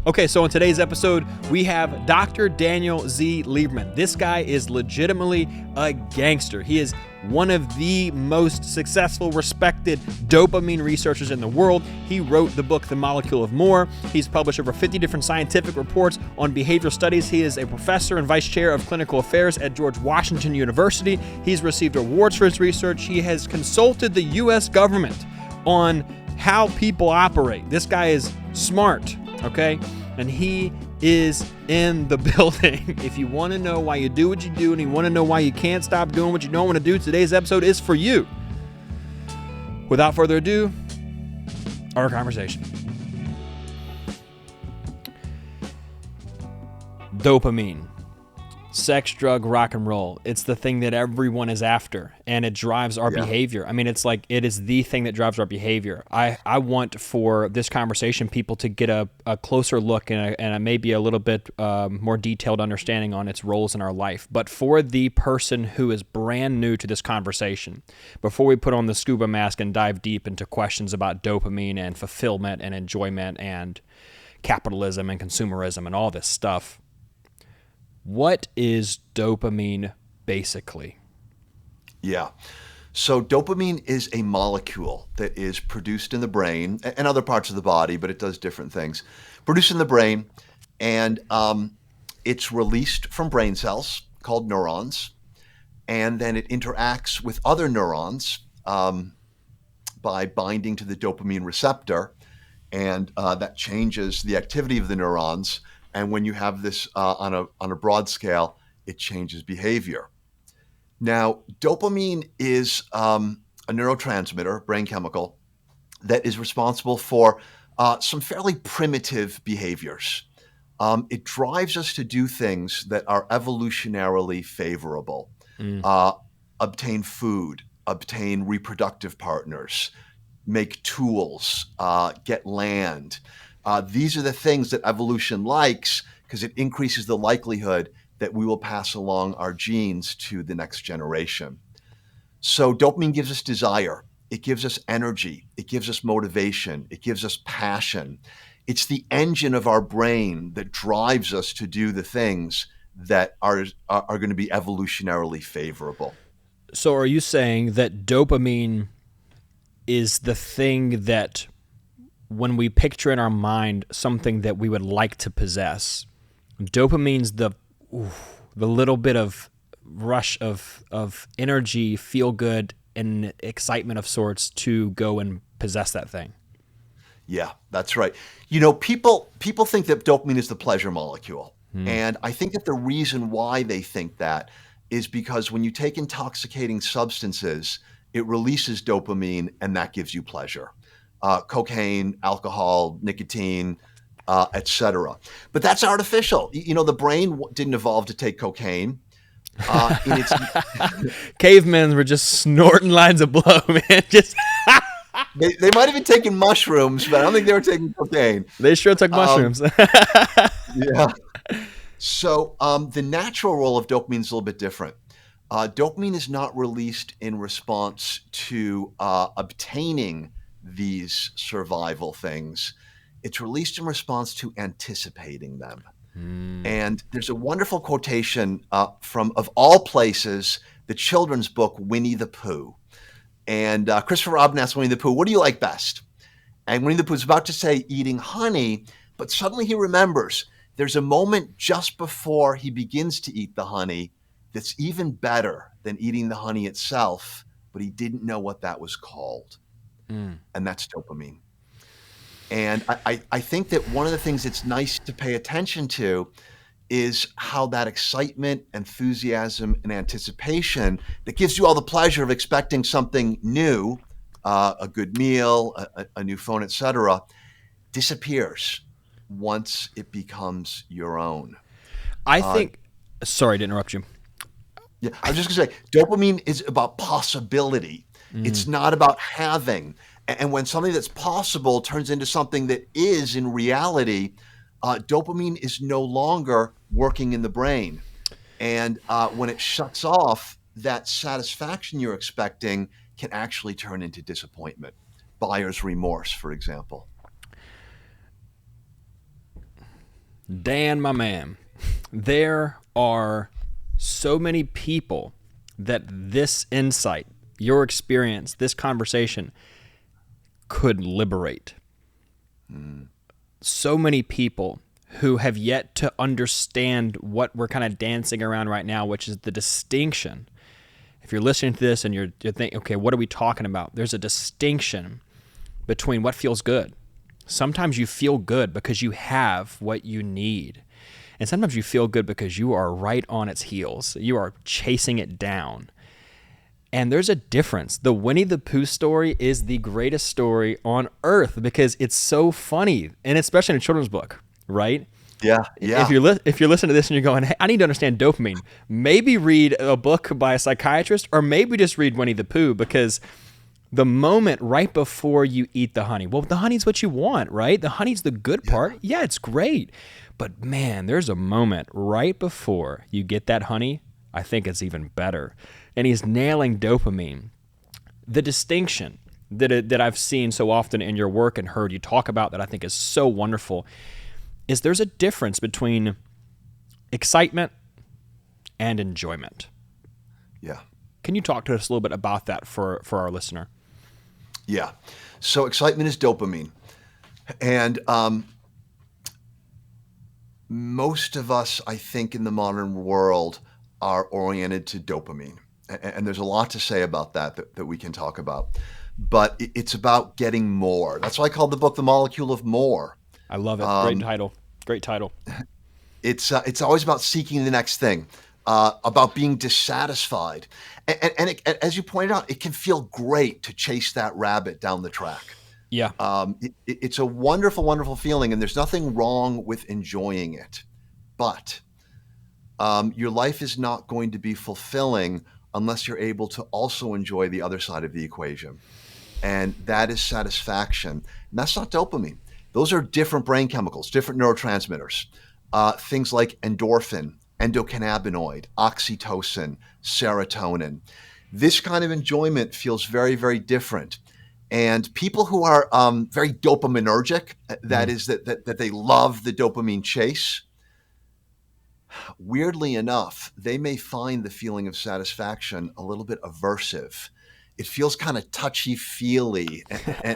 Okay, so in today's episode, we have Dr. Daniel Z. Lieberman. This guy is legitimately a gangster. He is one of the most successful, respected dopamine researchers in the world. He wrote the book, The Molecule of More. He's published over 50 different scientific reports on behavioral studies. He is a professor and vice chair of clinical affairs at George Washington University. He's received awards for his research. He has consulted the U.S. government on how people operate. This guy is smart, okay? And he is in the building. If you want to know why you do what you do and you want to know why you can't stop doing what you don't want to do, today's episode is for you. Without further ado, our conversation. Dopamine. Sex, drug, rock and roll. It's the thing that everyone is after, and it drives our behavior. I mean, it's like it is the thing that drives our behavior. I want for this conversation people to get a closer look and maybe a little bit more detailed understanding on its roles in our life. But for the person who is brand new to this conversation, before we put on the scuba mask and dive deep into questions about dopamine and fulfillment and enjoyment and capitalism and consumerism and all this stuff, what is dopamine basically? Yeah. So dopamine is a molecule that is produced in the brain and other parts of the body, but it does different things. Produced in the brain, and it's released from brain cells called neurons, and then it interacts with other neurons by binding to the dopamine receptor, and that changes the activity of the neurons. And when you have this on a broad scale, it changes behavior. Now, dopamine is a neurotransmitter, brain chemical, that is responsible for some fairly primitive behaviors. It drives us to do things that are evolutionarily favorable. Obtain food, obtain reproductive partners, make tools, get land. These are the things that evolution likes because it increases the likelihood that we will pass along our genes to the next generation. So dopamine gives us desire. It gives us energy. It gives us motivation. It gives us passion. It's the engine of our brain that drives us to do the things that are going to be evolutionarily favorable. So are you saying that dopamine is the thing that when we picture in our mind something that we would like to possess, dopamine's the little bit of rush of energy, feel good, and excitement of sorts to go and possess that thing? Yeah, that's right. You know, people think that dopamine is the pleasure molecule. And I think that the reason why they think that is because when you take intoxicating substances, it releases dopamine and that gives you pleasure. Cocaine, alcohol, nicotine, etc. But that's artificial. You know, the brain didn't evolve to take cocaine. Cavemen were just snorting lines of blow, man. Just they might have been taking mushrooms, but I don't think they were taking cocaine. They sure took mushrooms. Yeah. So the natural role of dopamine is a little bit different. Dopamine is not released in response to obtaining these survival things. It's released in response to anticipating them. And there's a wonderful quotation from, of all places, the children's book, Winnie the Pooh. And Christopher Robin asked Winnie the Pooh, what do you like best? And Winnie the Pooh is about to say eating honey, but suddenly he remembers there's a moment just before he begins to eat the honey that's even better than eating the honey itself, but he didn't know what that was called. And that's dopamine. And I think that one of the things that's nice to pay attention to is how that excitement, enthusiasm, and anticipation that gives you all the pleasure of expecting something new, a good meal, a new phone, etc., disappears once it becomes your own. I think, sorry to interrupt you. Yeah, I was just going to say, dopamine is about possibility. It's not about having. And when something that's possible turns into something that is in reality, dopamine is no longer working in the brain. And when it shuts off, that satisfaction you're expecting can actually turn into disappointment. Buyer's remorse, for example. Dan, my man, there are so many people that this insight, your experience, this conversation could liberate. So many people who have yet to understand what we're kind of dancing around right now, which is the distinction. If you're listening to this and you're thinking, okay, what are we talking about? There's a distinction between what feels good. Sometimes you feel good because you have what you need. And sometimes you feel good because you are right on its heels. You are chasing it down. And there's a difference. The Winnie the Pooh story is the greatest story on earth because it's so funny, and especially in a children's book, right? Yeah. If you're listening to this and you're going, hey, I need to understand dopamine, maybe read a book by a psychiatrist, or maybe just read Winnie the Pooh, because the moment right before you eat the honey, well, the honey's what you want, right? The honey's the good part. Yeah, it's great. But man, there's a moment right before you get that honey, I think it's even better. And he's nailing dopamine. The distinction that I've seen so often in your work and heard you talk about that I think is so wonderful is there's a difference between excitement and enjoyment. Yeah. Can you talk to us a little bit about that for our listener? Yeah. So excitement is dopamine. And most of us, I think, in the modern world are oriented to dopamine. And there's a lot to say about that we can talk about. But it's about getting more. That's why I called the book The Molecule of More. I love it. Great title. It's always about seeking the next thing, about being dissatisfied. And as you pointed out, it can feel great to chase that rabbit down the track. Yeah. It's a wonderful, wonderful feeling, and there's nothing wrong with enjoying it. But your life is not going to be fulfilling unless you're able to also enjoy the other side of the equation. And that is satisfaction. And that's not dopamine. Those are different brain chemicals, different neurotransmitters. Things like endorphin, endocannabinoid, oxytocin, serotonin. This kind of enjoyment feels very, very different. And people who are very dopaminergic, that is that they love the dopamine chase, weirdly enough, they may find the feeling of satisfaction a little bit aversive. It feels kind of touchy-feely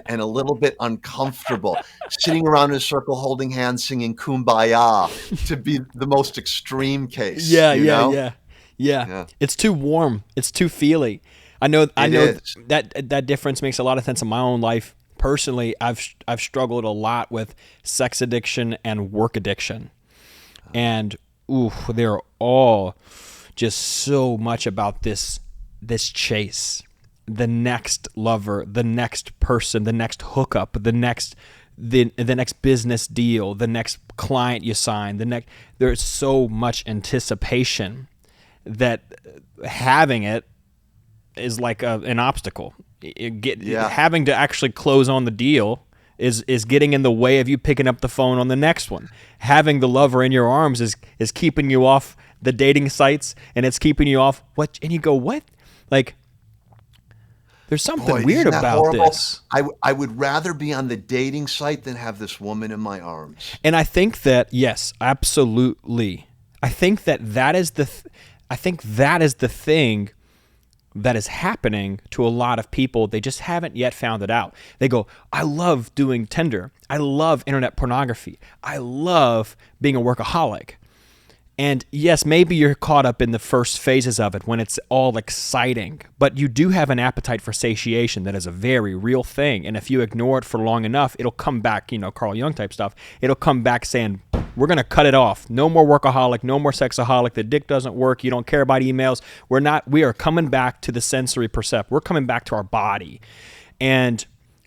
and a little bit uncomfortable, sitting around in a circle, holding hands, singing Kumbaya, to be the most extreme case. Yeah. It's too warm. It's too feely. I know that difference makes a lot of sense in my own life. Personally, I've struggled a lot with sex addiction and work addiction. And they're all just so much about this chase. The next lover, the next person, the next hookup, the next business deal, the next client you sign, there's so much anticipation that having it is like an obstacle. Having to actually close on the deal is getting in the way of you picking up the phone on the next one. Having the lover in your arms is keeping you off the dating sites, and it's keeping you off what? And you go, what? Like, there's something weird about horrible? this. I would rather be on the dating site than have this woman in my arms. And I think that, yes, absolutely. I think that is the thing that is happening to a lot of people. They just haven't yet found it out. They go, I love doing Tinder. I love internet pornography. I love being a workaholic. And yes, maybe you're caught up in the first phases of it when it's all exciting, but you do have an appetite for satiation that is a very real thing. And if you ignore it for long enough, it'll come back, Carl Jung type stuff. It'll come back saying, we're going to cut it off. No more workaholic, no more sexaholic. The dick doesn't work. You don't care about emails. We are coming back to the sensory percept. We're coming back to our body. And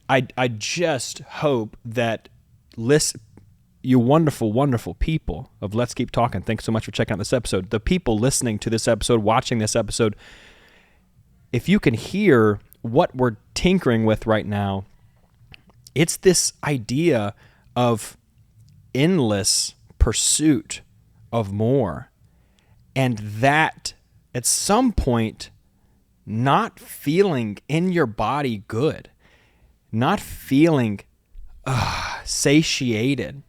I just hope that you wonderful, wonderful people of Let's Keep Talking. Thanks so much for checking out this episode. The people listening to this episode, watching this episode, if you can hear what we're tinkering with right now, it's this idea of endless pursuit of more. And that at some point, not feeling in your body good, not feeling satiated.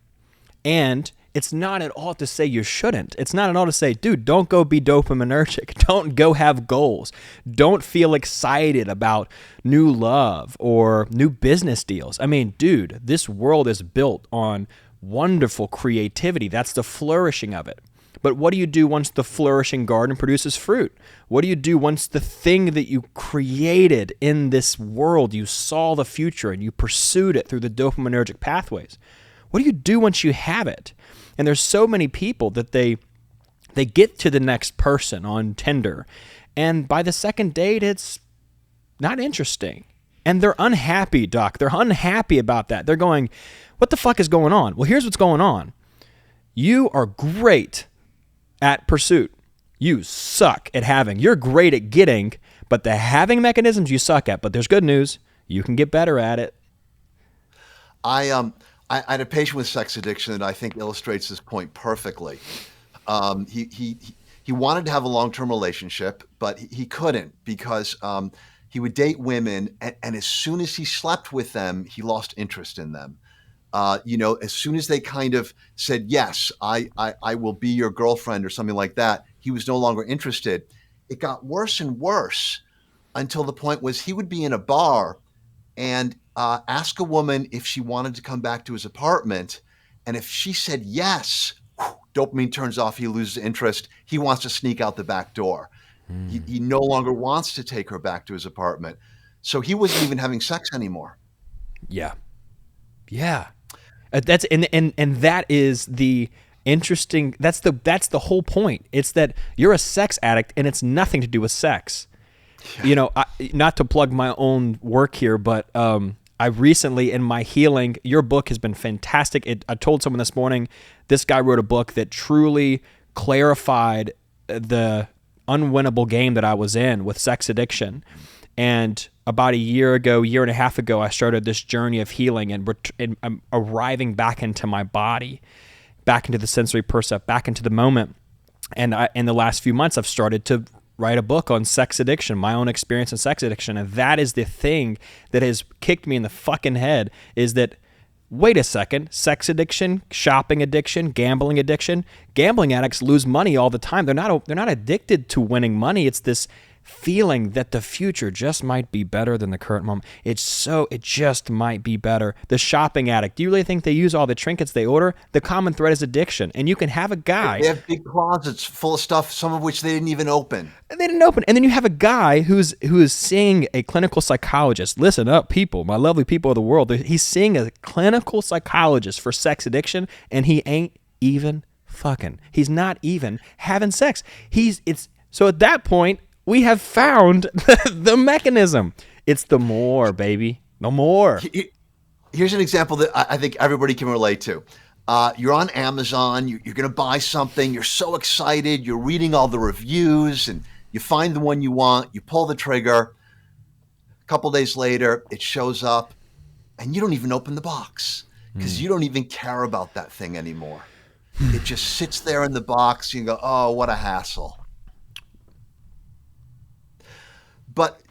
And it's not at all to say you shouldn't. It's not at all to say, dude, don't go be dopaminergic. Don't go have goals. Don't feel excited about new love or new business deals. I mean, dude, this world is built on wonderful creativity. That's the flourishing of it. But what do you do once the flourishing garden produces fruit? What do you do once the thing that you created in this world, you saw the future and you pursued it through the dopaminergic pathways? What do you do once you have it? And there's so many people that they get to the next person on Tinder, and by the second date, it's not interesting. And they're unhappy, Doc. They're unhappy about that. They're going, what the fuck is going on? Well, here's what's going on. You are great at pursuit. You suck at having. You're great at getting, but the having mechanisms you suck at. But there's good news. You can get better at it. I had a patient with sex addiction that I think illustrates this point perfectly. He wanted to have a long-term relationship, but he couldn't because he would date women, and as soon as he slept with them, he lost interest in them. As soon as they kind of said, yes, I will be your girlfriend or something like that, he was no longer interested. It got worse and worse until the point was he would be in a bar and ask a woman if she wanted to come back to his apartment. And if she said yes, dopamine turns off, he loses interest. He wants to sneak out the back door. He no longer wants to take her back to his apartment. So he wasn't even having sex anymore. Yeah. That's and that is the interesting. That's the whole point. It's that you're a sex addict, and it's nothing to do with sex. Yeah. Not to plug my own work here, but I recently, in my healing, your book has been fantastic. I told someone this morning, this guy wrote a book that truly clarified the unwinnable game that I was in with sex addiction. And about a year and a half ago, I started this journey of healing and I'm arriving back into my body, back into the sensory percept, back into the moment. And in the last few months, I've started to write a book on sex addiction, my own experience in sex addiction. And that is the thing that has kicked me in the fucking head, is that, wait a second, sex addiction, shopping addiction, gambling addiction. Gambling addicts lose money all the time. They're not addicted to winning money. It's this feeling that the future just might be better than the current moment. It just might be better. The shopping addict, do you really think they use all the trinkets they order? The common thread is addiction. And you can have a guy. They have big closets full of stuff, some of which they didn't even open. They didn't open. And then you have a guy who is seeing a clinical psychologist. Listen up, people, my lovely people of the world. He's seeing a clinical psychologist for sex addiction, and he ain't even fucking. He's not even having sex. So at that point, we have found the mechanism. It's the more, baby. The more. Here's an example that I think everybody can relate to. You're on Amazon. You're going to buy something. You're so excited. You're reading all the reviews, and you find the one you want. You pull the trigger. A couple days later, it shows up, and you don't even open the box because you don't even care about that thing anymore. It just sits there in the box. You go, oh, what a hassle. But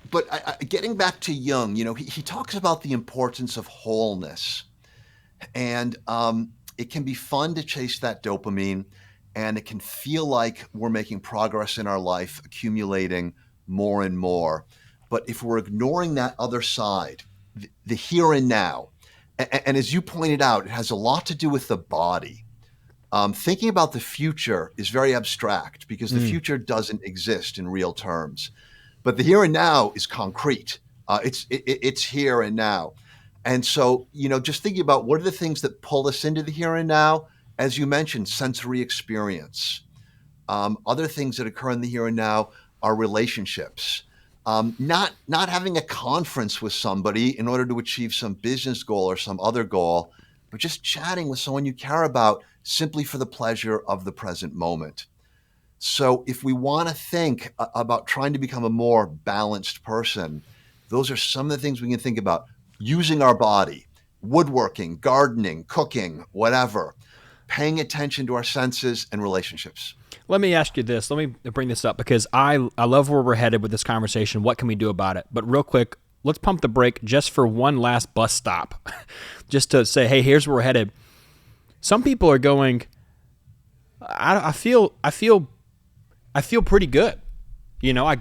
getting back to Jung, he talks about the importance of wholeness, and it can be fun to chase that dopamine, and it can feel like we're making progress in our life, accumulating more and more. But if we're ignoring that other side, the here and now, and as you pointed out, it has a lot to do with the body. Thinking about the future is very abstract because the future doesn't exist in real terms. But the here and now is concrete. It's here and now. And so, just thinking about what are the things that pull us into the here and now, as you mentioned, sensory experience. Other things that occur in the here and now are relationships. Not having a conference with somebody in order to achieve some business goal or some other goal, but just chatting with someone you care about simply for the pleasure of the present moment. So if we want to think about trying to become a more balanced person, those are some of the things we can think about. Using our body, woodworking, gardening, cooking, whatever, paying attention to our senses and relationships. Let me ask you this. Let me bring this up because I love where we're headed with this conversation. What can we do about it? But real quick, let's pump the brake just for one last bus stop. Just to say, hey, here's where we're headed. Some people are going, I feel pretty good. You know, I'm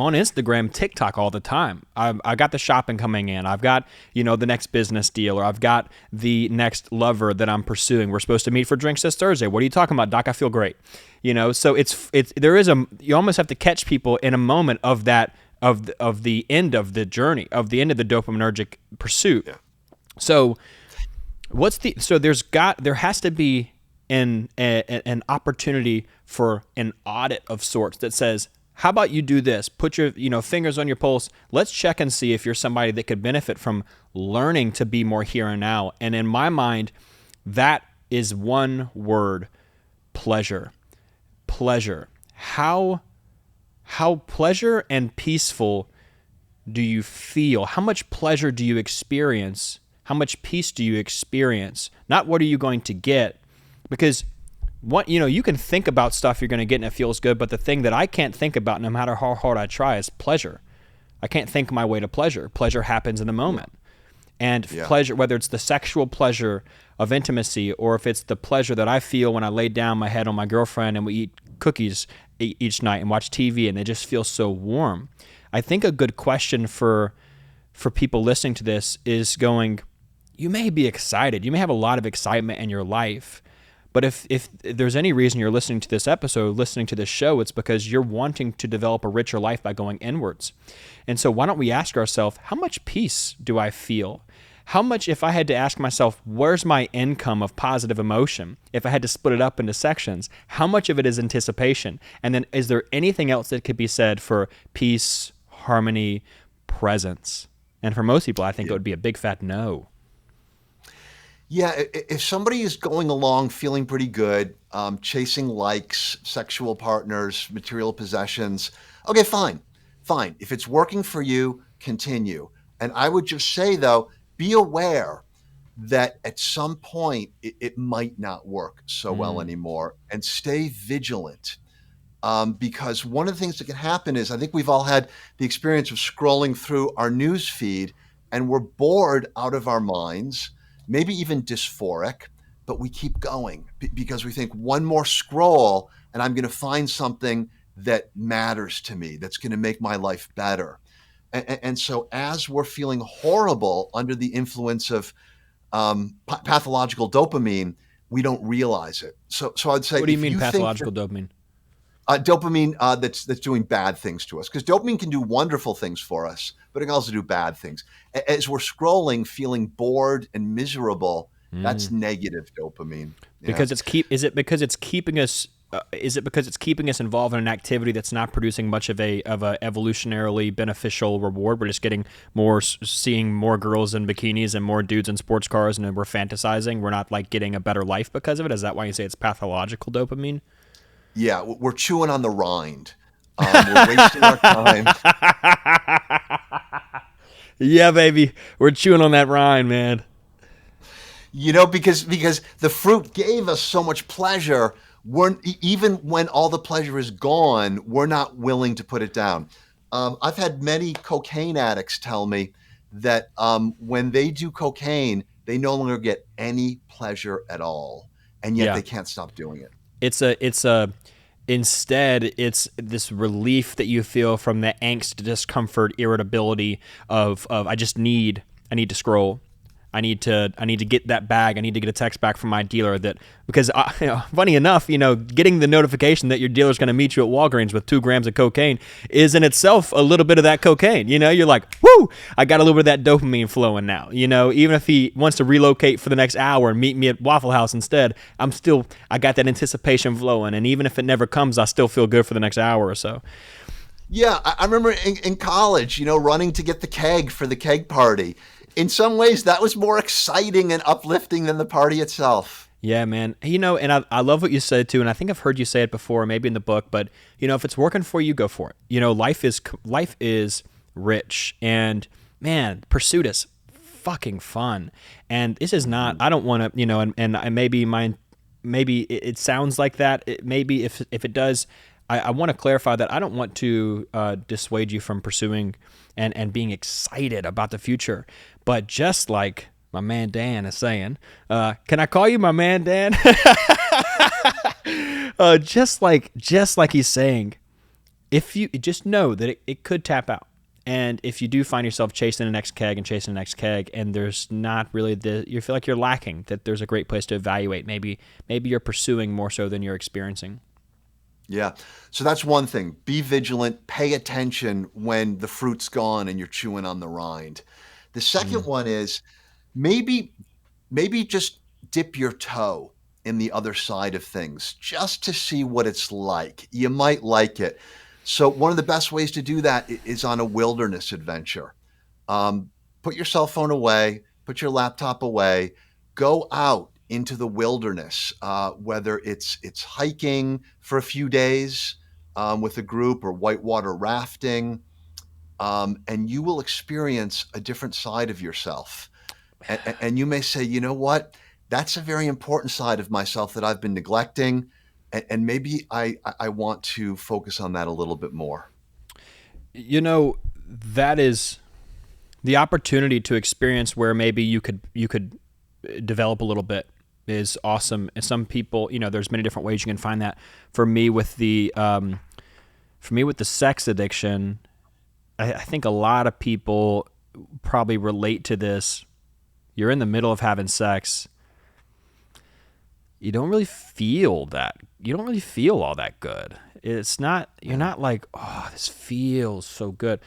on Instagram, TikTok all the time. I got the shopping coming in. I've got, the next business deal, or I've got the next lover that I'm pursuing. We're supposed to meet for drinks this Thursday. What are you talking about, Doc? I feel great. So you almost have to catch people in a moment of that, of the end of the journey, of the end of the dopaminergic pursuit. Yeah. So there has to be an opportunity for an audit of sorts that says, how about you do this? Put your fingers on your pulse. Let's check and see if you're somebody that could benefit from learning to be more here and now. And in my mind, that is one word: pleasure. Pleasure. How pleasure and peaceful do you feel? How much pleasure do you experience? How much peace do you experience? Not what are you going to get, because you can think about stuff you're going to get and it feels good, but the thing that I can't think about, no matter how hard I try, is pleasure. I can't think my way to pleasure. Pleasure happens in the moment. And pleasure, whether it's the sexual pleasure of intimacy, or if it's the pleasure that I feel when I lay down my head on my girlfriend and we eat cookies each night and watch TV and it just feels so warm. I think a good question for people listening to this is going, you may be excited. You may have a lot of excitement in your life. But if there's any reason you're listening to this episode, listening to this show, it's because you're wanting to develop a richer life by going inwards. And so why don't we ask ourselves, how much peace do I feel? How much, if I had to ask myself, where's my income of positive emotion? If I had to split it up into sections, how much of it is anticipation? And then is there anything else that could be said for peace, harmony, presence? And for most people, I think it would be a big fat no. Yeah, if somebody is going along feeling pretty good, chasing likes, sexual partners, material possessions, okay, fine. If it's working for you, continue. And I would just say, though, be aware that at some point it might not work so well anymore, and stay vigilant. Because one of the things that can happen is, I think we've all had the experience of scrolling through our news feed and we're bored out of our minds, maybe even dysphoric, but we keep going because we think one more scroll and I'm going to find something that matters to me, that's going to make my life better. And so as we're feeling horrible under the influence of pathological dopamine, we don't realize it. So I'd say, what do you mean pathological dopamine? Dopamine that's doing bad things to us, because dopamine can do wonderful things for us, but it can also do bad things. As we're scrolling, feeling bored and miserable, that's negative dopamine. Because is it because it's keeping us involved in an activity that's not producing much of a evolutionarily beneficial reward? We're just getting seeing more girls in bikinis and more dudes in sports cars, and we're fantasizing. We're not like getting a better life because of it. Is that why you say it's pathological dopamine? Yeah, we're chewing on the rind. We're wasting our time. Yeah, baby, we're chewing on that rind, man. Because the fruit gave us so much pleasure. Even when all the pleasure is gone, we're not willing to put it down. I've had many cocaine addicts tell me that when they do cocaine, they no longer get any pleasure at all, and yet they can't stop doing it. Instead, it's this relief that you feel from the angst, discomfort, irritability of I need to scroll. I need to get that bag. I need to get a text back from my dealer because funny enough, getting the notification that your dealer's going to meet you at Walgreens with 2 grams of cocaine is in itself a little bit of that cocaine. You're like, whoo, I got a little bit of that dopamine flowing now. Even if he wants to relocate for the next hour and meet me at Waffle House instead, I got that anticipation flowing. And even if it never comes, I still feel good for the next hour or so. Yeah, I remember in college, running to get the keg for the keg party. In some ways, that was more exciting and uplifting than the party itself. Yeah, man. And I love what you said, too, and I think I've heard you say it before, maybe in the book, but, if it's working for you, go for it. Life is rich, and, man, pursuit is fucking fun. And this is not, I don't want to, and maybe it sounds like that. Maybe if it does, I want to clarify that I don't want to dissuade you from pursuing and being excited about the future. But just like my man Dan is saying. Can I call you my man Dan? Just like he's saying, if you just know that it could tap out. And if you do find yourself chasing the next keg and there's not really you feel like you're lacking, that there's a great place to evaluate. Maybe you're pursuing more so than you're experiencing. Yeah. So that's one thing. Be vigilant. Pay attention when the fruit's gone and you're chewing on the rind. The second one is maybe just dip your toe in the other side of things just to see what it's like. You might like it. So one of the best ways to do that is on a wilderness adventure. Put your cell phone away, put your laptop away, go out into the wilderness, whether it's hiking for a few days with a group or whitewater rafting, and you will experience a different side of yourself. And you may say, you know what? That's a very important side of myself that I've been neglecting. And maybe I want to focus on that a little bit more. That is the opportunity to experience where maybe you could develop a little bit is awesome. And some people, there's many different ways you can find that. For me with the sex addiction, I think a lot of people probably relate to this. You're in the middle of having sex. You don't really feel that. You don't really feel all that good. It's not, you're not like, oh, this feels so good.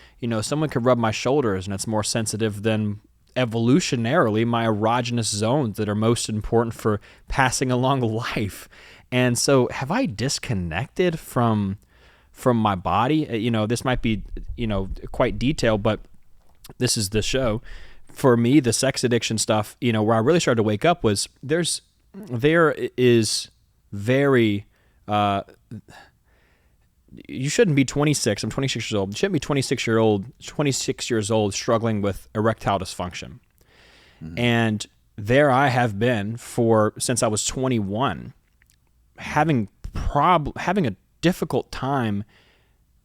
Someone could rub my shoulders and it's more sensitive than evolutionarily my erogenous zones that are most important for passing along life. And so have I disconnected from my body? This might be, quite detailed, but this is the show. For me, the sex addiction stuff, where I really started to wake up was there is very, you shouldn't be 26. I'm 26 years old. You shouldn't be 26 years old struggling with erectile dysfunction. Mm-hmm. And there I have been since I was 21, having a difficult time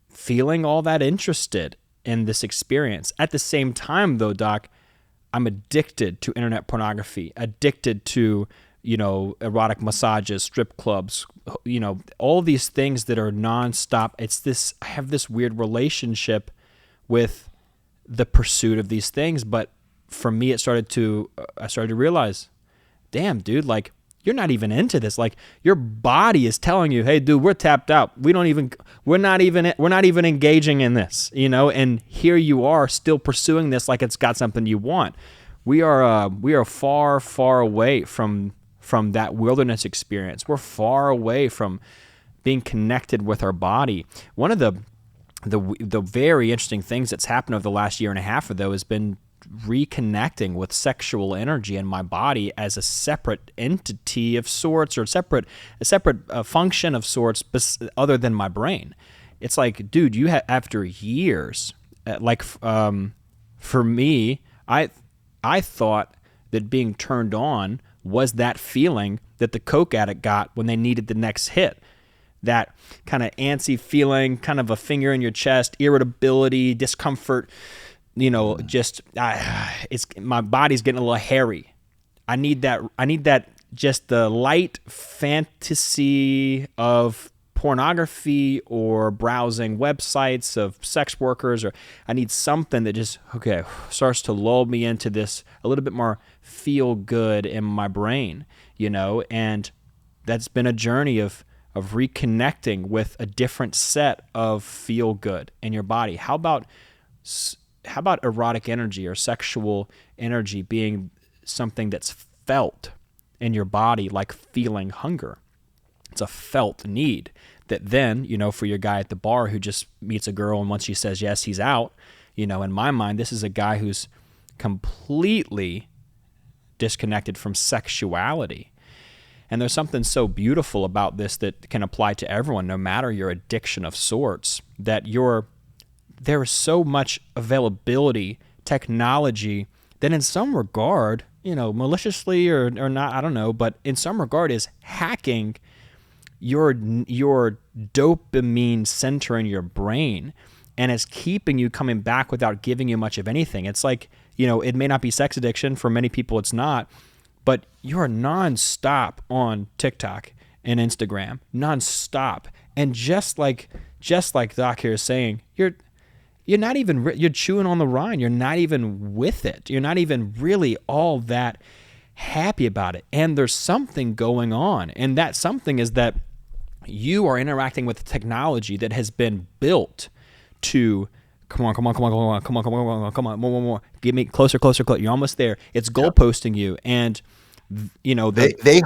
feeling all that interested in this experience. At the same time, though, Doc, I'm addicted to internet pornography, addicted to erotic massages, strip clubs, all these things that are nonstop. I have this weird relationship with the pursuit of these things. But for me, I started to realize, damn, dude, like you're not even into this. Like your body is telling you, hey, dude, we're tapped out. We're not even engaging in this, and here you are still pursuing this like it's got something you want. We are far, far away from that wilderness experience. We're far away from being connected with our body. One of the very interesting things that's happened over the last year and a half, though, has been reconnecting with sexual energy in my body as a separate entity of sorts, or a separate function of sorts, other than my brain. It's like, dude, after years, for me, I thought that being turned on was that feeling that the coke addict got when they needed the next hit. That kind of antsy feeling, kind of a finger in your chest, irritability, discomfort, just my body's getting a little hairy. I need that just the light fantasy of pornography or browsing websites of sex workers, or I need something that just, starts to lull me into this a little bit more feel good in my brain, and that's been a journey of reconnecting with a different set of feel good in your body. How about erotic energy or sexual energy being something that's felt in your body, like feeling hunger? It's a felt need that then, for your guy at the bar who just meets a girl and once she says yes, he's out. In my mind, this is a guy who's completely disconnected from sexuality. And there's something so beautiful about this that can apply to everyone, no matter your addiction of sorts, that there is so much availability, technology, that in some regard, maliciously or not, I don't know, but in some regard is hacking your dopamine center in your brain, and it's keeping you coming back without giving you much of anything. It's like it may not be sex addiction. For many people, it's not. But you're nonstop on TikTok and Instagram, nonstop. And just like Doc here is saying, you're not even, you're chewing on the rind. You're not even with it. You're not even really all that happy about it. And there's something going on. And that something is that you are interacting with technology that has been built to come on, more. Get me closer. You're almost there. It's goalposting you. And they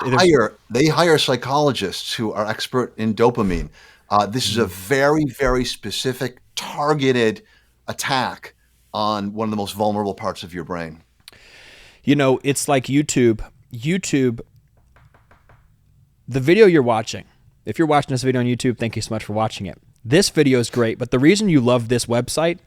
hire psychologists who are expert in dopamine. This is a very, very specific, targeted attack on one of the most vulnerable parts of your brain. It's like YouTube. The video you're watching, if you're watching this video on YouTube, thank you so much for watching it. This video is great, but the reason you love this website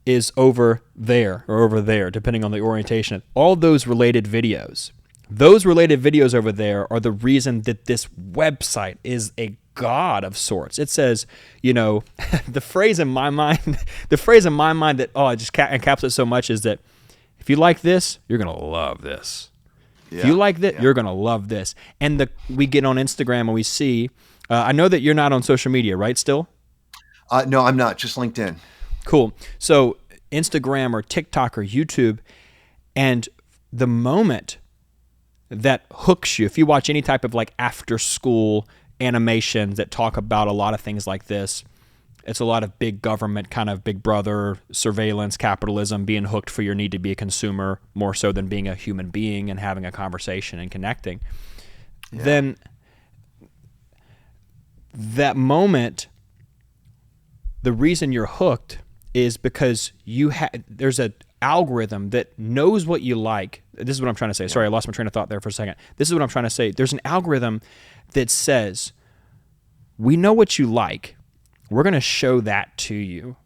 is over there or over there, depending on the orientation. All those related videos. Those related videos over there are the reason that this website is a god of sorts. It says, the phrase in my mind that, it just encapsulates so much is that if you like this, you're going to love this. Yeah, if you like that, you're going to love this. And we get on Instagram and we see, I know that you're not on social media, right, still? No, I'm not, just LinkedIn. Cool. So Instagram or TikTok or YouTube, and the moment that hooks you, if you watch any type of like after school animations that talk about a lot of things like this, it's a lot of big government, kind of big brother, surveillance, capitalism, being hooked for your need to be a consumer more so than being a human being and having a conversation and connecting. Yeah. Then that moment, the reason you're hooked is because there's an algorithm that knows what you like. This is what I'm trying to say. Sorry, I lost my train of thought there for a second. This is what I'm trying to say. There's an algorithm that says, we know what you like. We're going to show that to you.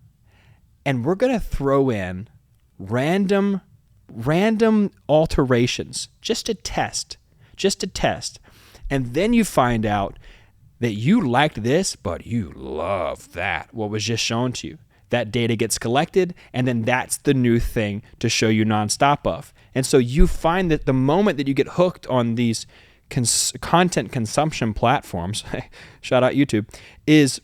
And we're going to throw in random alterations just to test. And then you find out that you liked this, but you love that, what was just shown to you. That data gets collected, and then that's the new thing to show you nonstop of. And so you find that the moment that you get hooked on these content consumption platforms, shout out YouTube, is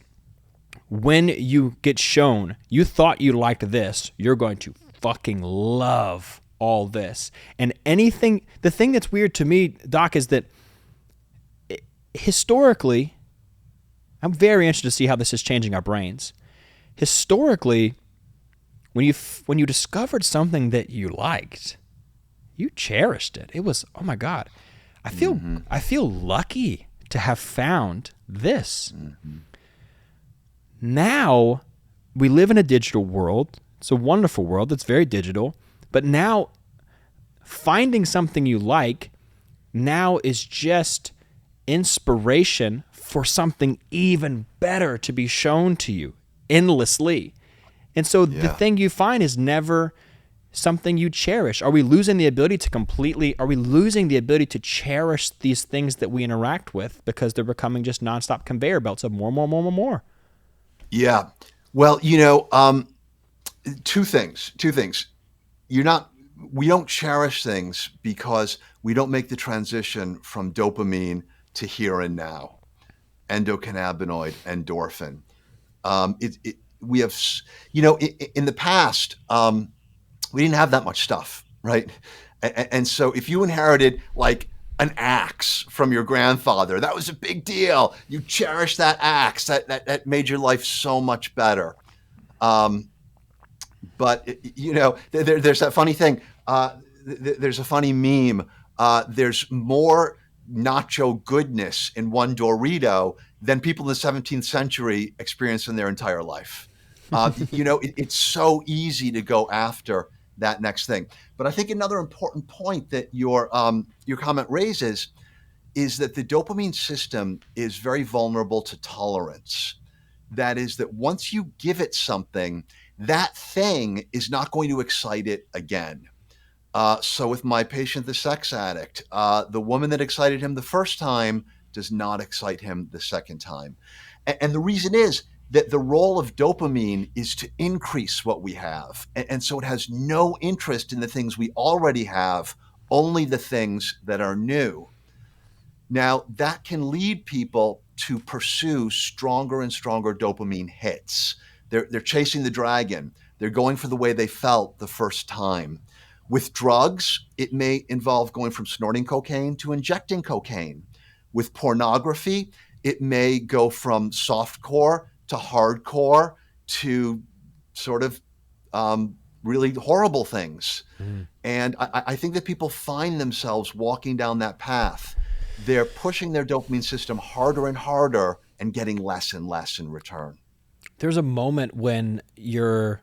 when you get shown, you thought you liked this, you're going to fucking love all this. And the thing that's weird to me, Doc, is that historically, I'm very interested to see how this is changing our brains. Historically, when you discovered something that you liked, you cherished it. It was, oh my God, I feel lucky to have found this. Mm-hmm. Now we live in a digital world. It's a wonderful world. It's very digital. But now finding something you like now is just inspiration for something even better to be shown to you endlessly. And so the thing you find is never something you cherish. Are we losing the ability to cherish these things that we interact with because they're becoming just nonstop conveyor belts of more? Yeah. Well, two things. We don't cherish things because we don't make the transition from dopamine to here and now, endocannabinoid, endorphin. We have, in the past, we didn't have that much stuff, right? And so if you inherited like an axe from your grandfather, that was a big deal. You cherished that axe. That made your life so much better. But there's that funny thing. There's a funny meme. There's more nacho goodness in one Dorito than people in the 17th century experienced in their entire life. It's so easy to go after that next thing. But I think another important point that your comment raises is that the dopamine system is very vulnerable to tolerance. That is that once you give it something, that thing is not going to excite it again. So with my patient, the sex addict, the woman that excited him the first time does not excite him the second time. And the reason is that the role of dopamine is to increase what we have. And so it has no interest in the things we already have, only the things that are new. Now, that can lead people to pursue stronger and stronger dopamine hits. They're chasing the dragon. They're going for the way they felt the first time. With drugs, it may involve going from snorting cocaine to injecting cocaine. With pornography, it may go from softcore to hardcore to sort of really horrible things. Mm. And I think that people find themselves walking down that path. They're pushing their dopamine system harder and harder and getting less and less in return. There's a moment when you're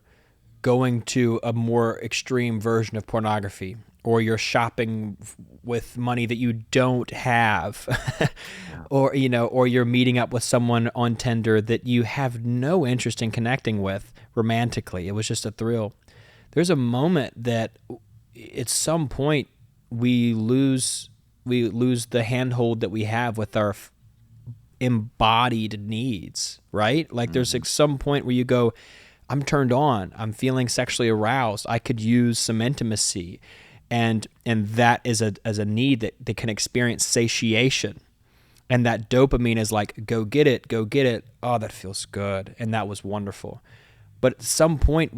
going to a more extreme version of pornography, or you're shopping with money that you don't have, Yeah. or or you're meeting up with someone on Tinder that you have no interest in connecting with romantically. It was just a thrill. There's a moment that at some point we lose the handhold that we have with our embodied needs, right? Like there's like some point where you go, I'm turned on, I'm feeling sexually aroused, I could use some intimacy, and that is a need that can experience satiation, and that dopamine is like, go get it, go get it. Oh, that feels good, and that was wonderful. But at some point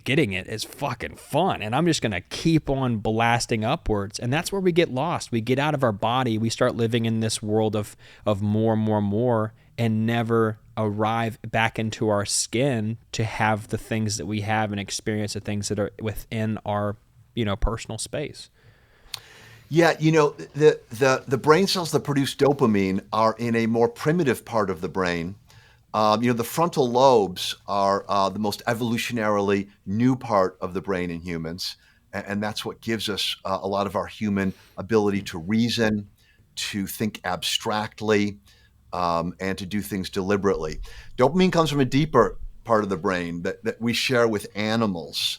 getting it is fucking fun, and I'm just gonna keep on blasting upwards, and that's where we get lost. We get out of our body, we start living in this world of more and more and more, and never arrive back into our skin to have the things that we have and experience the things that are within our personal space. Yeah, the brain cells that produce dopamine are in a more primitive part of the brain. The frontal lobes are the most evolutionarily new part of the brain in humans, and that's what gives us a lot of our human ability to reason, to think abstractly, and to do things deliberately. Dopamine comes from a deeper part of the brain that we share with animals.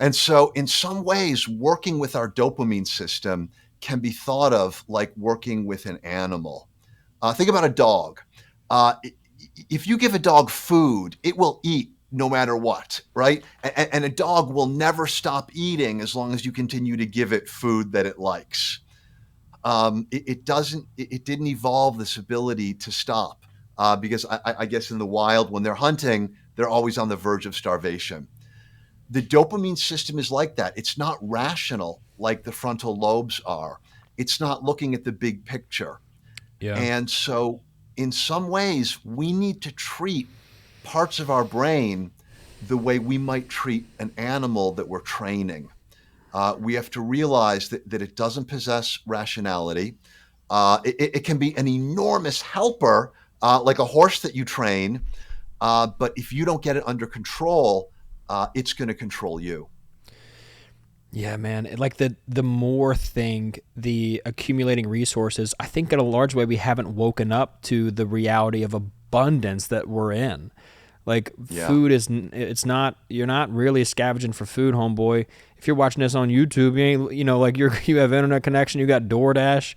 And so, in some ways, working with our dopamine system can be thought of like working with an animal. Think about a dog. Uh, if you give a dog food, it will eat no matter what, right? And a dog will never stop eating as long as you continue to give it food that it likes. It didn't evolve this ability to stop because I guess in the wild, when they're hunting, they're always on the verge of starvation. The dopamine system is like that. It's not rational like the frontal lobes are. It's not looking at the big picture. Yeah. And so, in some ways, we need to treat parts of our brain the way we might treat an animal that we're training. We have to realize that it doesn't possess rationality. It can be an enormous helper, like a horse that you train, but if you don't get it under control, it's going to control you. Yeah, man. Like the more thing, the accumulating resources, I think in a large way we haven't woken up to the reality of abundance that we're in. Like Yeah. food it's not, you're not really scavenging for food, homeboy. If you're watching this on YouTube, you ain't, like you have internet connection, you got DoorDash,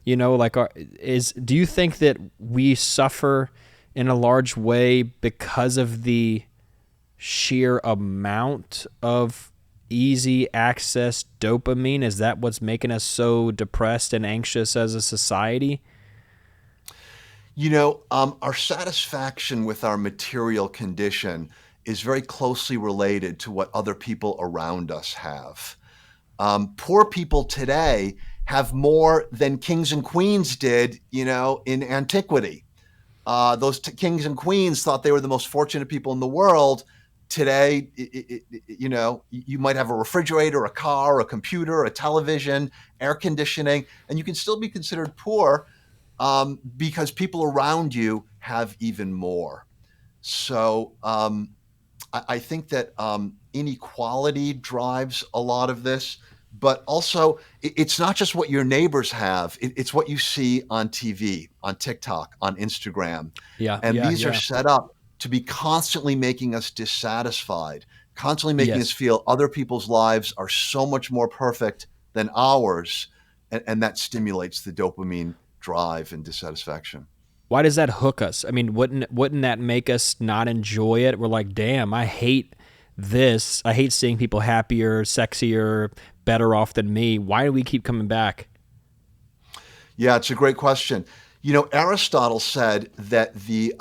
do you think that we suffer in a large way because of the sheer amount of easy access dopamine? Is that what's making us so depressed and anxious as a society? Our satisfaction with our material condition is very closely related to what other people around us have. Poor people today have more than kings and queens did, in antiquity. Those kings and queens thought they were the most fortunate people in the world. Today, you might have a refrigerator, a car, a computer, a television, air conditioning, and you can still be considered poor because people around you have even more. So I think that inequality drives a lot of this, but also it's not just what your neighbors have, it's what you see on TV, on TikTok, on Instagram. Yeah, And yeah, these are yeah. set up to be constantly making us dissatisfied, constantly making us Yes. feel other people's lives are so much more perfect than ours. And that stimulates the dopamine drive and dissatisfaction. why does that hook us? I mean, wouldn't that make us not enjoy it? We're like, damn, I hate this. I hate seeing people happier, sexier, better off than me. Why do we keep coming back? Yeah, it's a great question. Aristotle said that the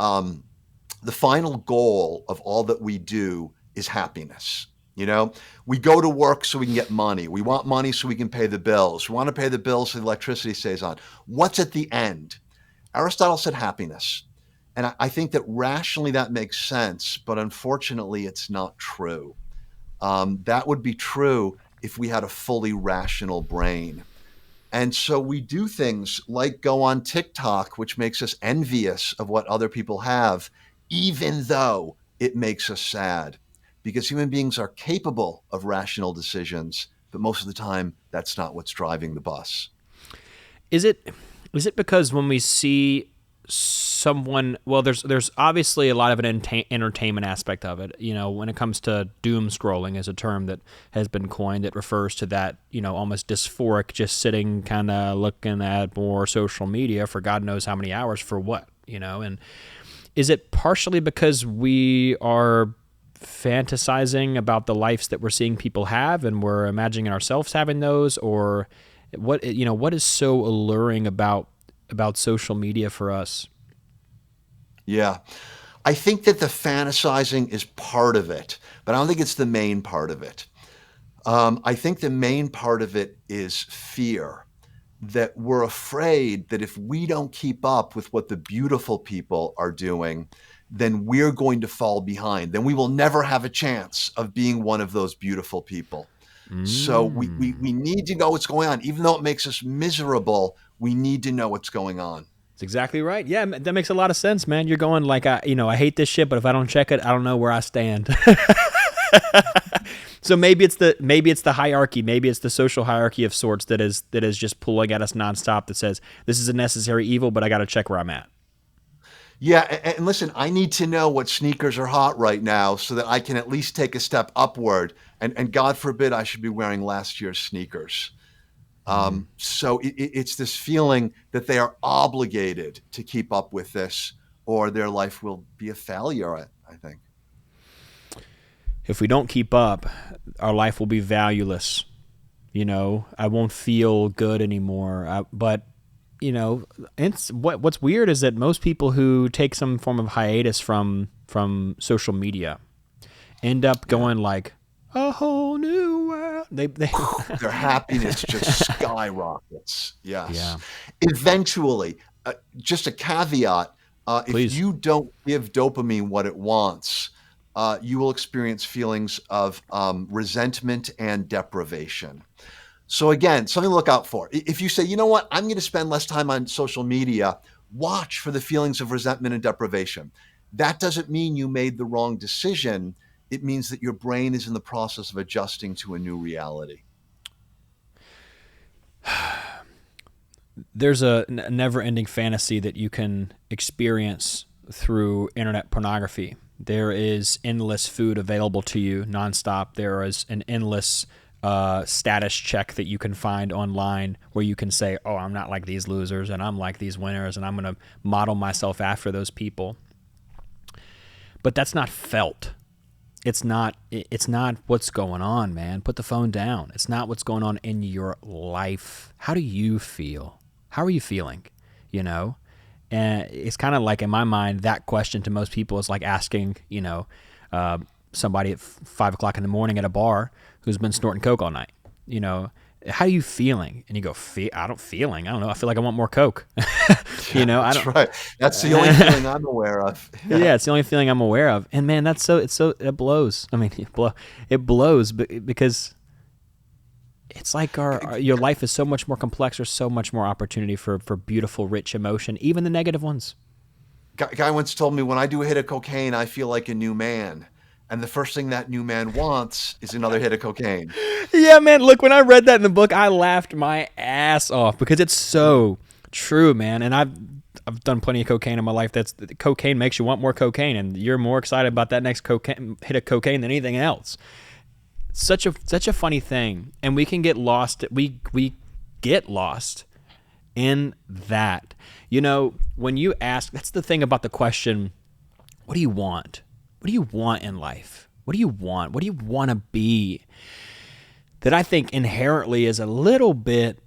final goal of all that we do is happiness. We go to work so we can get money. We want money so we can pay the bills. We want to pay the bills so the electricity stays on. What's at the end? Aristotle said happiness. And I think that rationally that makes sense, but unfortunately it's not true. That would be true if we had a fully rational brain. And so we do things like go on TikTok, which makes us envious of what other people have, even though it makes us sad, because human beings are capable of rational decisions, but most of the time that's not what's driving the bus. Is it because when we see someone, well, there's obviously a lot of an entertainment aspect of it. When it comes to doom scrolling is a term that has been coined. It refers to that, almost dysphoric, just sitting kind of looking at more social media for God knows how many hours for what, and is it partially because we are fantasizing about the lives that we're seeing people have and we're imagining ourselves having those, or what is so alluring about social media for us? Yeah. I think that the fantasizing is part of it, but I don't think it's the main part of it. I think the main part of it is fear, that we're afraid that if we don't keep up with what the beautiful people are doing, then we're going to fall behind. Then we will never have a chance of being one of those beautiful people. So we need to know what's going on. Even though it makes us miserable, we need to know what's going on. That's exactly right. Yeah, that makes a lot of sense, man. You're going like, I hate this shit, but if I don't check it, I don't know where I stand. So maybe it's the hierarchy, maybe it's the social hierarchy of sorts that is just pulling at us nonstop, that says this is a necessary evil, but I got to check where I'm at. Yeah, and listen, I need to know what sneakers are hot right now so that I can at least take a step upward. And God forbid I should be wearing last year's sneakers. So it's this feeling that they are obligated to keep up with this, or their life will be a failure, I think. If we don't keep up, our life will be valueless. I won't feel good anymore. But what's weird is that most people who take some form of hiatus from social media end up going like a whole new world. Their happiness just skyrockets. Yes. Yeah. Eventually, just a caveat: Please. if you don't give dopamine what it wants, you will experience feelings of resentment and deprivation. So again, something to look out for. If you say, you know what, I'm going to spend less time on social media, watch for the feelings of resentment and deprivation. That doesn't mean you made the wrong decision. It means that your brain is in the process of adjusting to a new reality. There's a never-ending fantasy that you can experience through internet pornography. There is endless food available to you nonstop. There is an endless status check that you can find online where you can say, oh, I'm not like these losers and I'm like these winners and I'm going to model myself after those people. But that's not felt. It's not what's going on, man. Put the phone down. It's not what's going on in your life. How do you feel? How are you feeling? And it's kind of like, in my mind, that question to most people is like asking, somebody at 5 o'clock in the morning at a bar who's been snorting coke all night, how are you feeling? And you go, I don't know. I feel like I want more coke. That's right. That's the only feeling I'm aware of. Yeah, it's the only feeling I'm aware of. And man, it blows. I mean, it blows because it's like your life is so much more complex. There's so much more opportunity for beautiful, rich emotion, even the negative ones. Guy once told me, when I do a hit of cocaine, I feel like a new man. And the first thing that new man wants is another hit of cocaine. Yeah, man. Look, when I read that in the book, I laughed my ass off because it's so true, man. And I've done plenty of cocaine in my life. Cocaine makes you want more cocaine, and you're more excited about that next hit of cocaine than anything else. Such a funny thing, and we can get lost. We get lost in that. When you ask, that's the thing about the question, what do you want? What do you want in life? What do you want? What do you want to be? That I think inherently is a little bit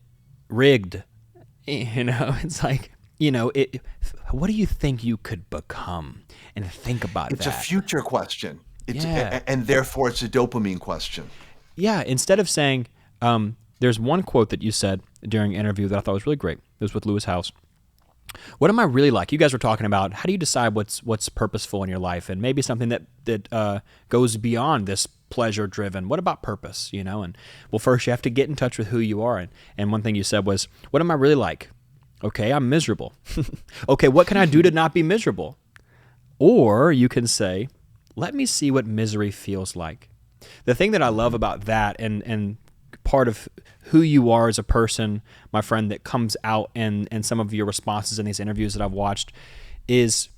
rigged. It's like, what do you think you could become? And think about It's that. a future question. Yeah. And therefore it's a dopamine question. Yeah. Instead of saying, there's one quote that you said during an interview that I thought was really great. It was with Lewis House. What am I really like? You guys were talking about how do you decide what's purposeful in your life, and maybe something that goes beyond this pleasure driven. What about purpose? And well, first you have to get in touch with who you are. And one thing you said was, what am I really like? Okay, I'm miserable. Okay, what can I do to not be miserable? Or you can say, let me see what misery feels like. The thing that I love about that, and part of who you are as a person, my friend, that comes out in some of your responses in these interviews that I've watched, is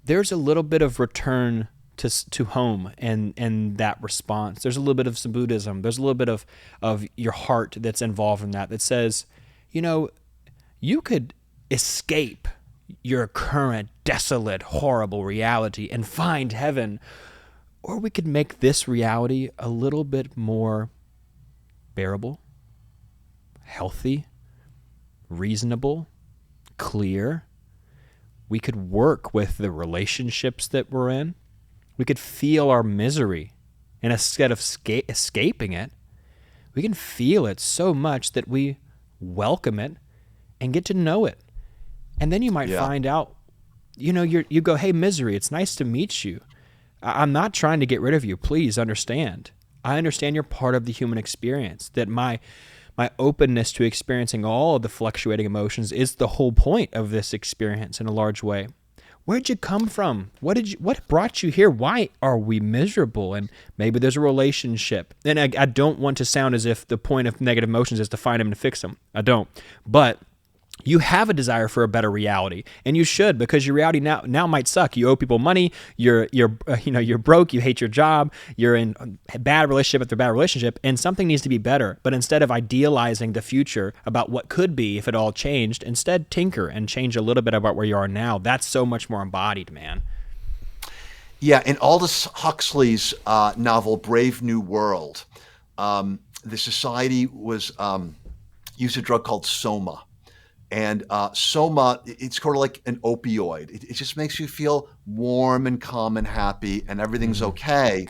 there's a little bit of return to home and that response. There's a little bit of some Buddhism. There's a little bit of your heart that's involved in that says, you could escape your current desolate, horrible reality and find heaven, or we could make this reality a little bit more bearable, healthy, reasonable, clear. We could work with the relationships that we're in. We could feel our misery, and instead of escaping it, we can feel it so much that we welcome it and get to know it. And then you might find out, you go, hey, misery, it's nice to meet you. I'm not trying to get rid of you. Please understand. I understand you're part of the human experience, that my openness to experiencing all of the fluctuating emotions is the whole point of this experience in a large way. Where'd you come from? What brought you here? Why are we miserable? And maybe there's a relationship. And I don't want to sound as if the point of negative emotions is to find them and fix them. I don't. But you have a desire for a better reality, and you should, because your reality now might suck. You owe people money. You're broke. You hate your job. You're in a bad relationship after bad relationship, and something needs to be better. But instead of idealizing the future about what could be if it all changed, instead tinker and change a little bit about where you are now. That's so much more embodied, man. Yeah, in Aldous Huxley's novel Brave New World, the society was used a drug called soma. And soma, it's sort of like an opioid. It just makes you feel warm and calm and happy, and everything's okay.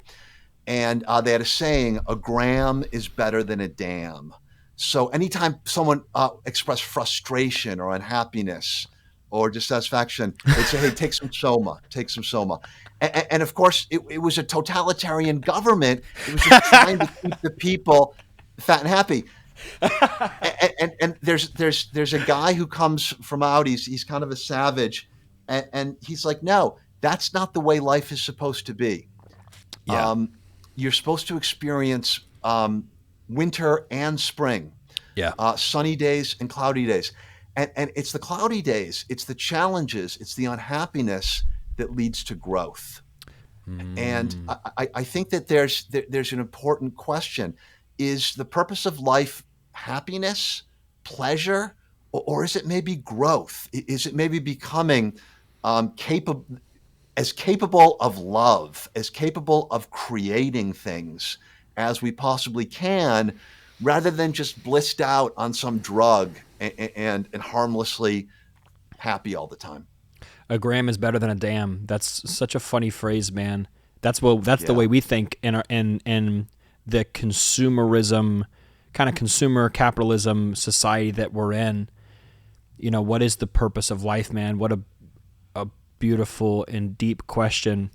And they had a saying, a gram is better than a dam. So anytime someone expressed frustration or unhappiness or dissatisfaction, they'd say, hey, take some soma, take some soma. And of course, it was a totalitarian government. It was just trying to keep the people fat and happy. and there's a guy who comes from out. He's kind of a savage, and he's like, no, that's not the way life is supposed to be. Yeah. You're supposed to experience winter and spring, sunny days and cloudy days, and it's the cloudy days, it's the challenges, it's the unhappiness that leads to growth. And I think that there's an important question. Is the purpose of life happiness, pleasure, or is it maybe growth? Is it maybe becoming capable of love, as capable of creating things as we possibly can, rather than just blissed out on some drug and harmlessly happy all the time? A gram is better than a dam. That's such a funny phrase, man. That's the way we think in the consumerism, kind of consumer capitalism society that we're in. What is the purpose of life, man? What a beautiful and deep question.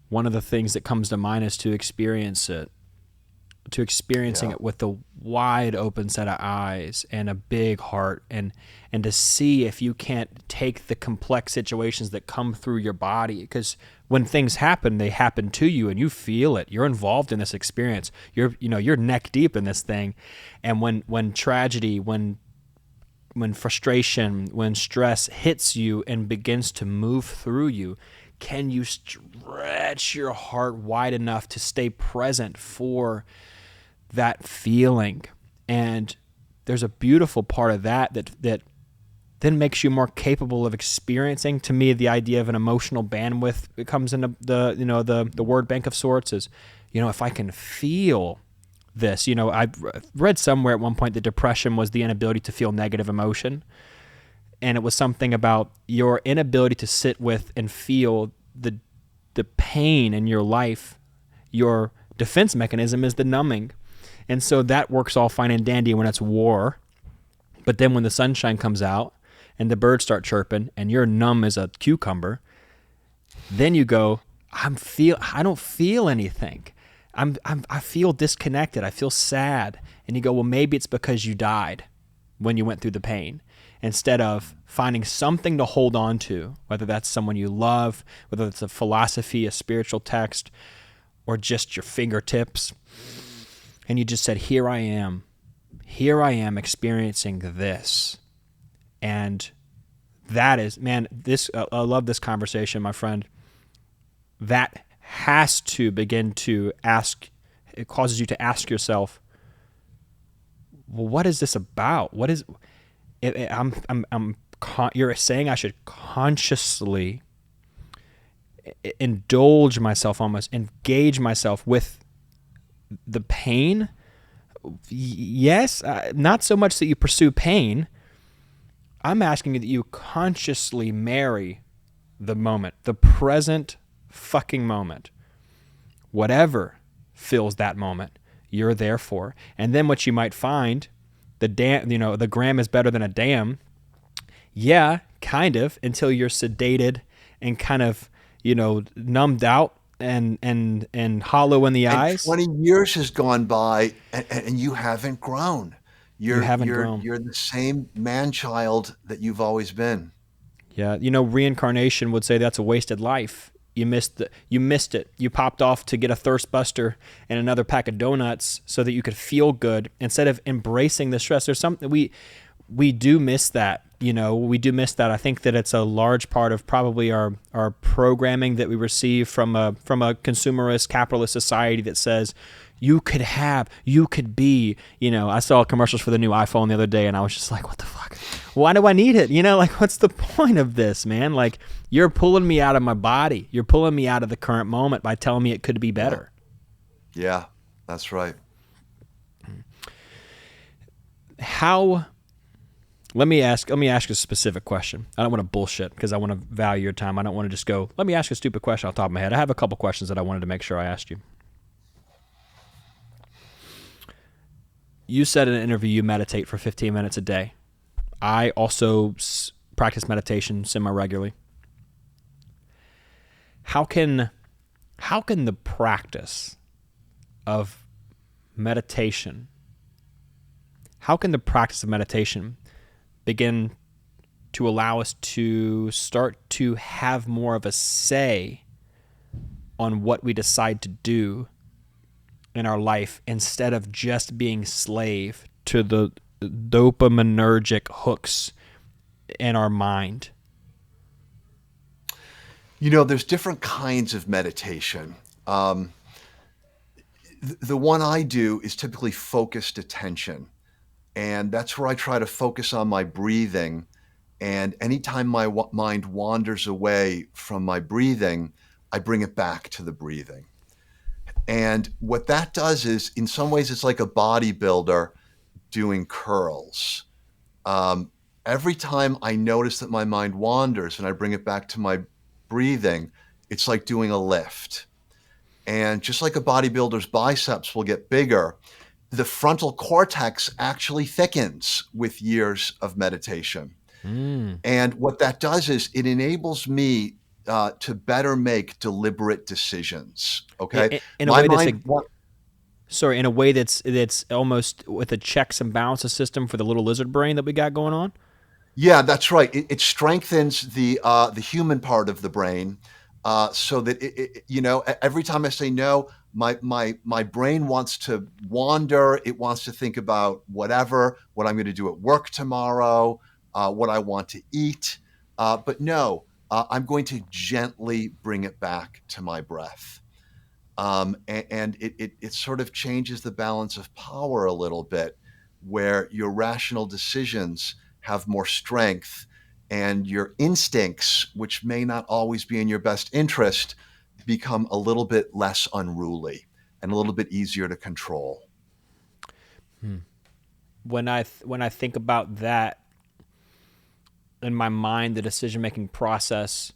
One of the things that comes to mind is to experience it, it with a wide open set of eyes and a big heart, and to see if you can't take the complex situations that come through your body, because when things happen, they happen to you and you feel it. You're involved in this experience. You're neck deep in this thing. And when tragedy, when frustration, when stress hits you and begins to move through you, can you stretch your heart wide enough to stay present for that feeling? And there's a beautiful part of that then makes you more capable of experiencing. To me, the idea of an emotional bandwidth, it comes into the word bank of sorts is, if I can feel this, I've read somewhere at one point that depression was the inability to feel negative emotion. And it was something about your inability to sit with and feel the pain in your life. Your defense mechanism is the numbing. And so that works all fine and dandy when it's war. But then when the sunshine comes out and the birds start chirping and you're numb as a cucumber, then you go, I don't feel anything. I feel disconnected. I feel sad. And you go, well, maybe it's because you died when you went through the pain. Instead of finding something to hold on to, whether that's someone you love, whether it's a philosophy, a spiritual text, or just your fingertips. And you just said, here I am experiencing this. And that is, man, I love this conversation, my friend. That has to begin to ask, it causes you to ask yourself, well, what is this about? What is, you're saying I should consciously indulge myself, almost engage myself with the pain. Yes, not so much that you pursue pain. I'm asking you that you consciously marry the moment, the present fucking moment. Whatever fills that moment, you're there for. And then what you might find, the gram is better than a dam. Yeah, kind of, until you're sedated and kind of, numbed out and hollow in the eyes. 20 years has gone by and you haven't grown. You're the same man-child that you've always been. Yeah, reincarnation would say that's a wasted life. You missed it. You popped off to get a thirst buster and another pack of donuts so that you could feel good instead of embracing the stress. There's something we do miss that. We do miss that. I think that it's a large part of probably our programming that we receive from a consumerist capitalist society that says you could be, I saw commercials for the new iPhone the other day and I was just like, what the fuck? Why do I need it? What's the point of this, man? Like, you're pulling me out of my body. You're pulling me out of the current moment by telling me it could be better. Yeah, that's right. Let me ask a specific question. I don't want to bullshit because I want to value your time. I don't want to just go, let me ask a stupid question off the top of my head. I have a couple questions that I wanted to make sure I asked you. You said in an interview you meditate for 15 minutes a day. I also practice meditation semi-regularly. How can the practice of meditation begin to allow us to start to have more of a say on what we decide to do in our life instead of just being slave to the dopaminergic hooks in our mind? There's different kinds of meditation. The one I do is typically focused attention. And that's where I try to focus on my breathing. And anytime my mind wanders away from my breathing, I bring it back to the breathing. And what that does is, in some ways, it's like a bodybuilder doing curls. Every time I notice that my mind wanders and I bring it back to my breathing, it's like doing a lift. And just like a bodybuilder's biceps will get bigger, the frontal cortex actually thickens with years of meditation. And what that does is it enables me to better make deliberate decisions. Okay. In a way that's almost with a checks and balances system for the little lizard brain that we got going on. Yeah, that's right. It strengthens the human part of the brain, so that every time I say no, my brain wants to wander. It wants to think about what I'm going to do at work tomorrow, what I want to eat. But no, I'm going to gently bring it back to my breath. And it sort of changes the balance of power a little bit. where your rational decisions have more strength and your instincts, which may not always be in your best interest, become a little bit less unruly and a little bit easier to control. When I think about that in my mind, the decision-making process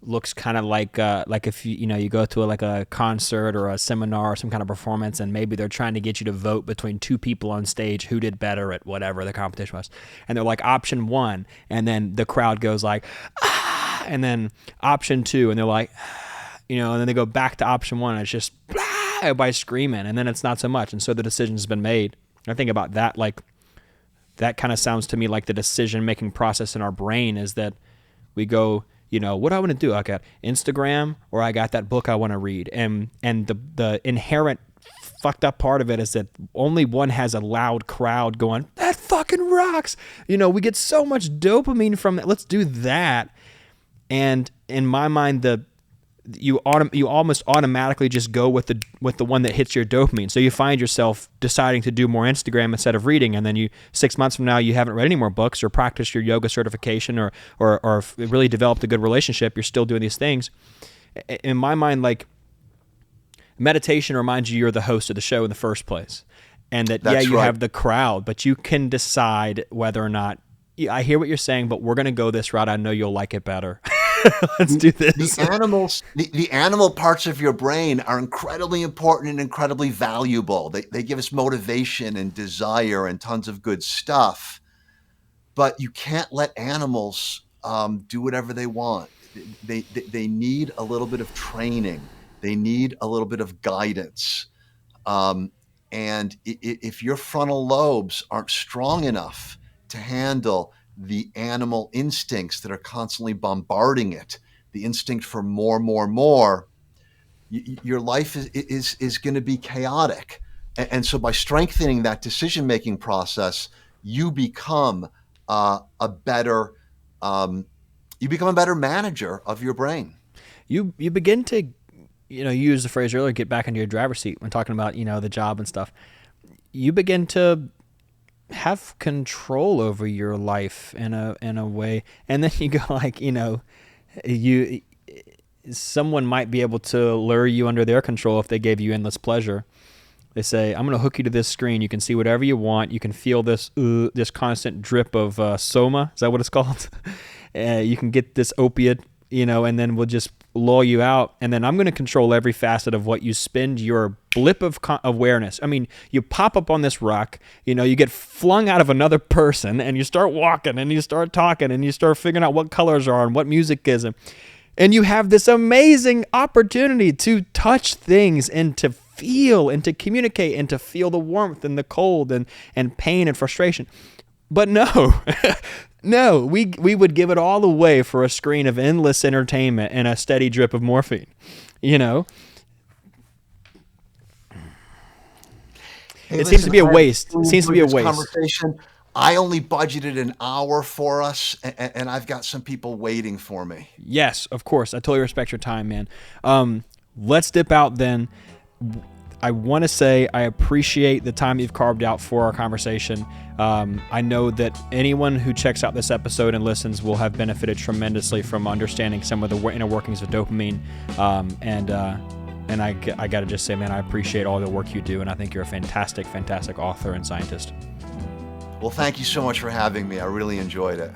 looks kind of like if you go to a concert or a seminar or some kind of performance, and maybe they're trying to get you to vote between two people on stage who did better at whatever the competition was, and they're like option 1, and then the crowd goes like ah, and then option 2, and they're like and then they go back to option 1, and it's just ah, everybody screaming, and then it's not so much, and so the decision's been made. I think about that, like that kind of sounds to me like the decision-making process in our brain is that we go, what do I want to do? I got Instagram, or I got that book I want to read. And the inherent fucked up part of it is that only one has a loud crowd going, that fucking rocks. We get so much dopamine from that. Let's do that. And in my mind, you almost automatically just go with the one that hits your dopamine. So you find yourself deciding to do more Instagram instead of reading, and then 6 months from now you haven't read any more books or practiced your yoga certification or really developed a good relationship. You're still doing these things. In my mind, like meditation reminds you're the host of the show in the first place, and that you right. have the crowd, but you can decide whether or not. I hear what you're saying, but we're going to go this route. I know you'll like it better. Let's do this. The animal parts of your brain are incredibly important and incredibly valuable. They give us motivation and desire and tons of good stuff. But you can't let animals do whatever they want. They need a little bit of training. They need a little bit of guidance. And if your frontal lobes aren't strong enough to handle the animal instincts that are constantly bombarding it, the instinct for more, your life is going to be chaotic. And so by strengthening that decision-making process, you become a better manager of your brain. You begin to, you used the phrase earlier, get back into your driver's seat when talking about, the job and stuff. You begin to have control over your life in a way, and then you go like, someone might be able to lure you under their control if they gave you endless pleasure. They say, I'm going to hook you to this screen. You can see whatever you want. You can feel this constant drip of soma. Is that what it's called? You can get this opiate, and then we'll just lull you out. And then I'm going to control every facet of what you spend your blip of awareness. I mean, you pop up on this rock, you get flung out of another person, and you start walking, and you start talking, and you start figuring out what colors are and what music is. And you have this amazing opportunity to touch things and to feel and to communicate and to feel the warmth and the cold and pain and frustration. But no, no, we would give it all away for a screen of endless entertainment and a steady drip of morphine, It seems to be a waste. It seems to be a waste. Conversation. I only budgeted an hour for us, and I've got some people waiting for me. Yes, of course. I totally respect your time, man. Let's dip out then. I want to say I appreciate the time you've carved out for our conversation. I know that anyone who checks out this episode and listens will have benefited tremendously from understanding some of the inner workings of dopamine. And I got to just say, man, I appreciate all the work you do, and I think you're a fantastic, fantastic author and scientist. Well, thank you so much for having me. I really enjoyed it.